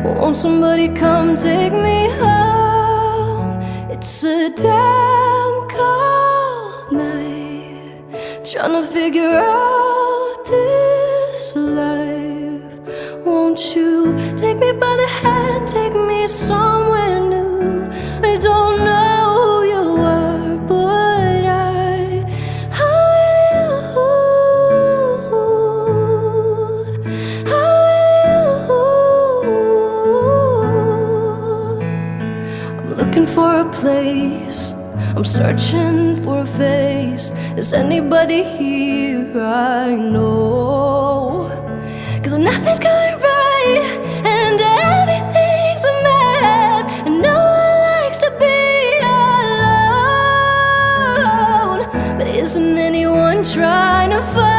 Won't somebody come take me home? It's a damn cold night, trying to figure out this life. Won't you take me by the hand, take me somewhere new? I don't know who you are, but how I'm looking for a place, I'm searching for a face. Is anybody here I know?